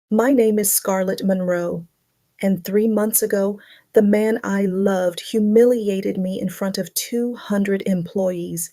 My name is Scarlett Monroe, and 3 months ago, the man I loved humiliated me in front of 200 employees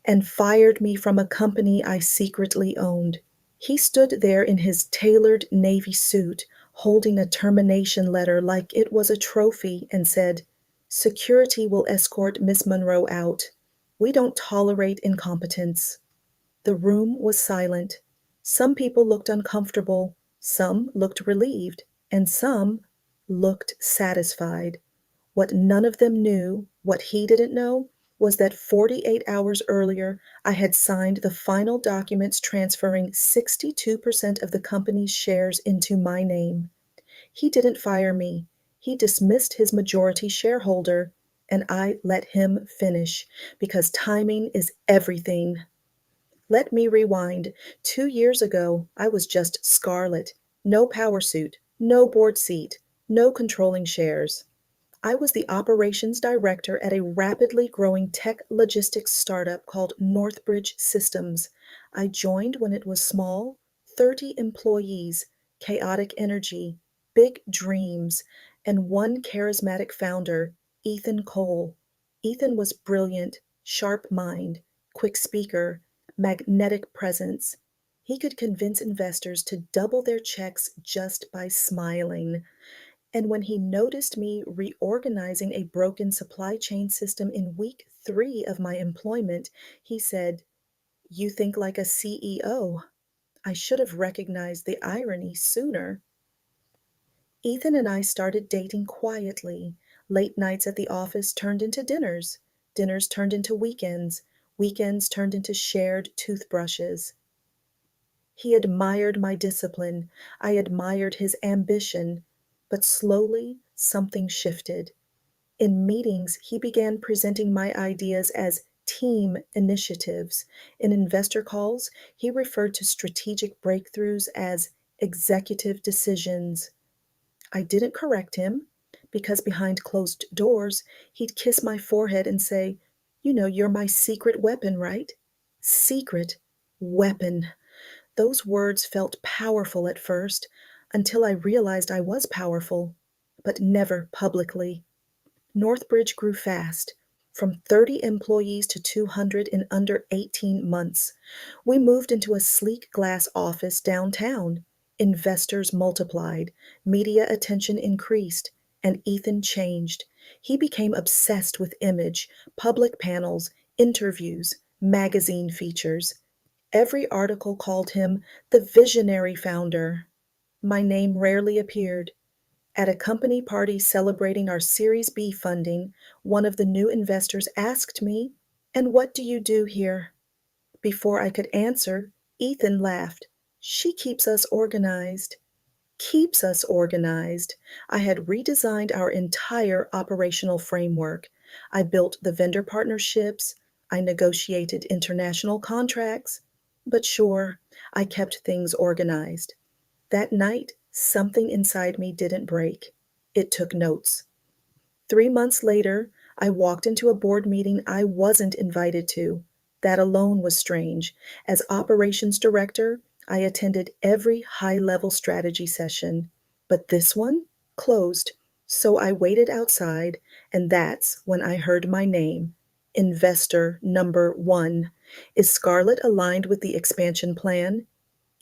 and fired me from a company I secretly owned. He stood there in his tailored navy suit, holding a termination letter like it was a trophy, and said, "Security will escort Miss Monroe out. We don't tolerate incompetence." The room was silent. Some people looked uncomfortable, some looked relieved, and some looked satisfied. What none of them knew, what he didn't know, was that 48 hours earlier I had signed the final documents transferring 62% of the company's shares into my name. He didn't fire me. He dismissed his majority shareholder, and I let him finish because timing is everything. Let me rewind. 2 years ago, I was just Scarlett. No power suit, no board seat, no controlling shares. I was the operations director at a rapidly growing tech logistics startup called Northbridge Systems. I joined when it was small, 30 employees, chaotic energy, big dreams, and one charismatic founder, Ethan Cole. Ethan was brilliant, sharp mind, quick speaker, magnetic presence. He could convince investors to double their checks just by smiling. And when he noticed me reorganizing a broken supply chain system in week 3 of my employment, he said, "You think like a CEO." I should have recognized the irony sooner. Ethan and I started dating quietly. Late nights at the office turned into dinners. Dinners turned into weekends. Weekends turned into shared toothbrushes. He admired my discipline. I admired his ambition. But slowly, something shifted. In meetings, he began presenting my ideas as team initiatives. In investor calls, he referred to strategic breakthroughs as executive decisions. I didn't correct him because behind closed doors, he'd kiss my forehead and say, "You know, you're my secret weapon, right?" Secret weapon. Those words felt powerful at first until I realized I was powerful, but never publicly. Northbridge grew fast, from 30 employees to 200 in under 18 months. We moved into a sleek glass office downtown. Investors multiplied, media attention increased, and Ethan changed. He became obsessed with image, public panels, interviews, magazine features. Every article called him the visionary founder. My name rarely appeared. At a company party celebrating our Series B funding, one of the new investors asked me, "And what do you do here?" Before I could answer, Ethan laughed. "She keeps us organized." Keeps us organized. I had redesigned our entire operational framework. I built the vendor partnerships. I negotiated international contracts. But sure, I kept things organized. That night, something inside me didn't break. It took notes. 3 months later, I walked into a board meeting I wasn't invited to. That alone was strange. As operations director, I attended every high level strategy session, but this one closed. So I waited outside, and that's when I heard my name. Investor number one. Is Scarlett aligned with the expansion plan?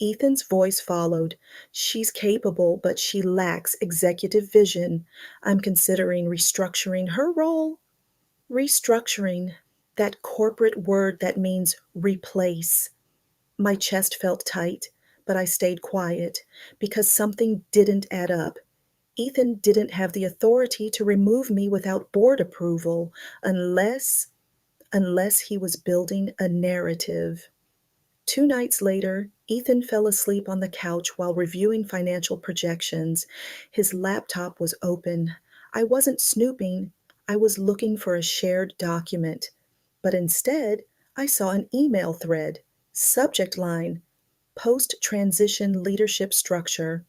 Ethan's voice followed. "She's capable, but she lacks executive vision. I'm considering restructuring her role." Restructuring, that corporate word that means replace. My chest felt tight, but I stayed quiet because something didn't add up. Ethan didn't have the authority to remove me without board approval unless he was building a narrative. 2 nights later, Ethan fell asleep on the couch while reviewing financial projections. His laptop was open. I wasn't snooping, I was looking for a shared document. But instead, I saw an email thread. Subject line: Post Transition Leadership Structure.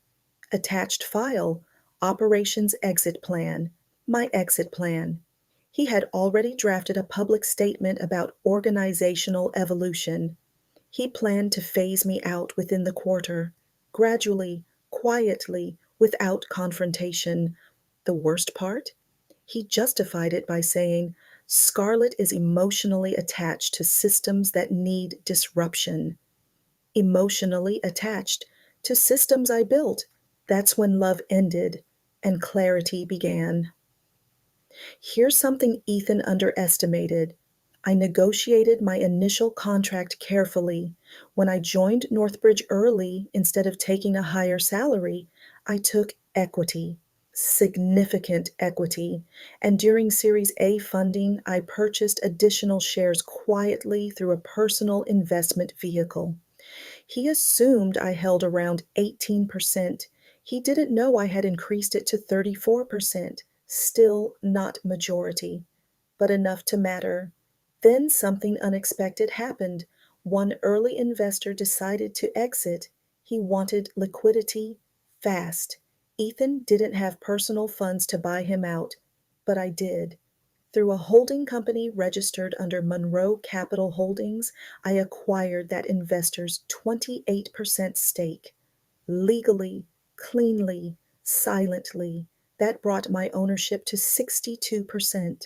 Attached file: Operations Exit Plan. My exit plan. He had already drafted a public statement about organizational evolution. He planned to phase me out within the quarter, gradually, quietly, without confrontation. The worst part? He justified it by saying, Scarlett is emotionally attached to systems that need disruption. Emotionally attached to systems I built. That's when love ended and clarity began. Here's something Ethan underestimated. I negotiated my initial contract carefully. When I joined Northbridge early, instead of taking a higher salary, I took equity, significant equity. And during Series A funding, I purchased additional shares quietly through a personal investment vehicle. He assumed I held around 18%. He didn't know I had increased it to 34%. Still not majority, but enough to matter. Then something unexpected happened. One early investor decided to exit. He wanted liquidity fast. Ethan didn't have personal funds to buy him out, but I did. Through a holding company registered under Monroe Capital Holdings, I acquired that investor's 28% stake. Legally, cleanly, silently. That brought my ownership to 62%.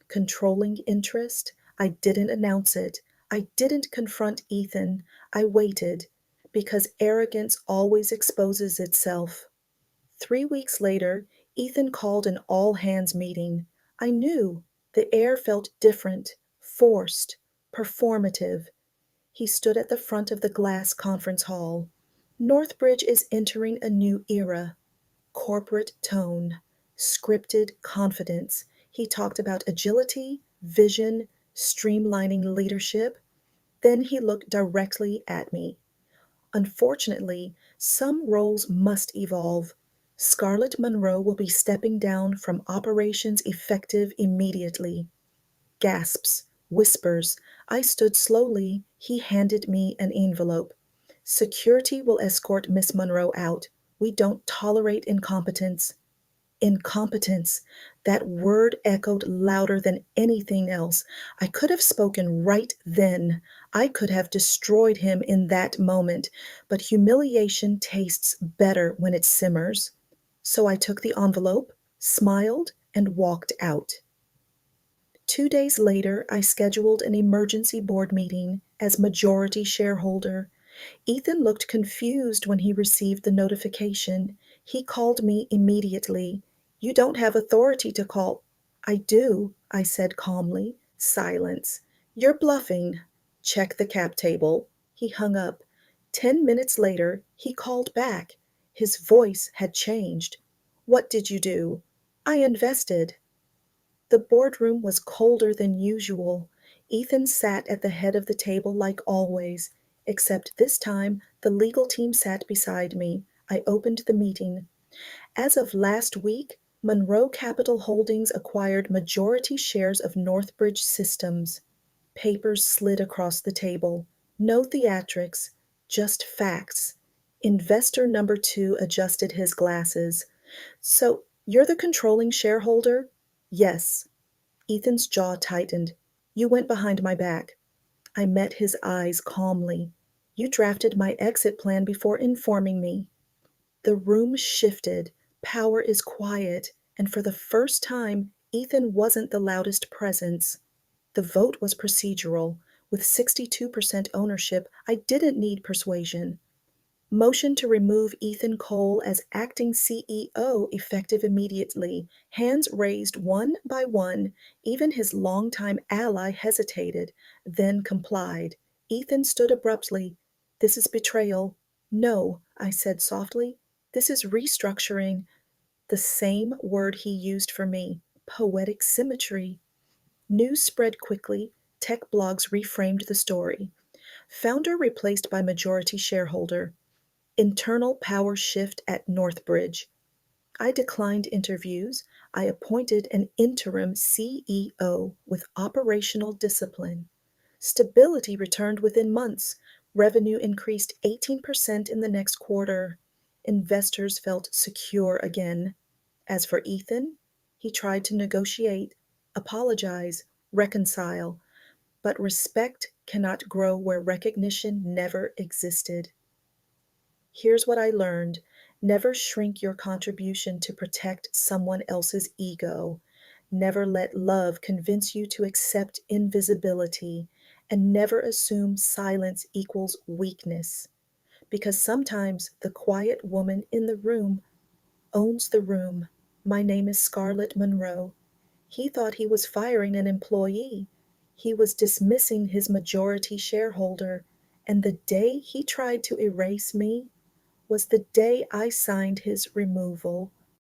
Controlling interest? I didn't announce it. I didn't confront Ethan. I waited, because arrogance always exposes itself. 3 weeks later, Ethan called an all hands meeting. I knew. The air felt different, forced, performative. He stood at the front of the glass conference hall. Northbridge is entering a new era. Corporate tone, scripted confidence. He talked about agility, vision, streamlining leadership. Then he looked directly at me. Unfortunately, some roles must evolve. Scarlett Monroe will be stepping down from operations effective immediately. Gasps, whispers. I stood slowly. He handed me an envelope. Security will escort Miss Monroe out. We don't tolerate incompetence. Incompetence. That word echoed louder than anything else. I could have spoken right then. I could have destroyed him in that moment. But humiliation tastes better when it simmers. So I took the envelope, smiled, and walked out. 2 days later, I scheduled an emergency board meeting as majority shareholder. Ethan looked confused when he received the notification. He called me immediately. You don't have authority to call. I do, I said calmly. Silence. You're bluffing. Check the cap table. He hung up. 10 minutes later, he called back. His voice had changed. What did you do? I invested. The boardroom was colder than usual. Ethan sat at the head of the table like always, except this time the legal team sat beside me. I opened the meeting. As of last week, Monroe Capital Holdings acquired majority shares of Northbridge Systems. Papers slid across the table. No theatrics, just facts. Investor number 2 adjusted his glasses. So, you're the controlling shareholder? Yes. Ethan's jaw tightened. You went behind my back. I met his eyes calmly. You drafted my exit plan before informing me. The room shifted. Power is quiet, and for the first time, Ethan wasn't the loudest presence. The vote was procedural. With 62% ownership, I didn't need persuasion. Motion to remove Ethan Cole as acting CEO effective immediately. Hands raised one by one. Even his longtime ally hesitated, then complied. Ethan stood abruptly. This is betrayal. No, I said softly. This is restructuring. The same word he used for me. Poetic symmetry. News spread quickly. Tech blogs reframed the story. Founder replaced by majority shareholder. Internal power shift at Northbridge. I declined interviews. I appointed an interim CEO with operational discipline. Stability returned within months. Revenue increased 18% in the next quarter. Investors felt secure again. As for Ethan, he tried to negotiate, apologize, reconcile, but respect cannot grow where recognition never existed. Here's what I learned: never shrink your contribution to protect someone else's ego. Never let love convince you to accept invisibility. And never assume silence equals weakness. Because sometimes the quiet woman in the room owns the room. My name is Scarlett Monroe. He thought he was firing an employee. He was dismissing his majority shareholder. And the day he tried to erase me was the day I signed his removal.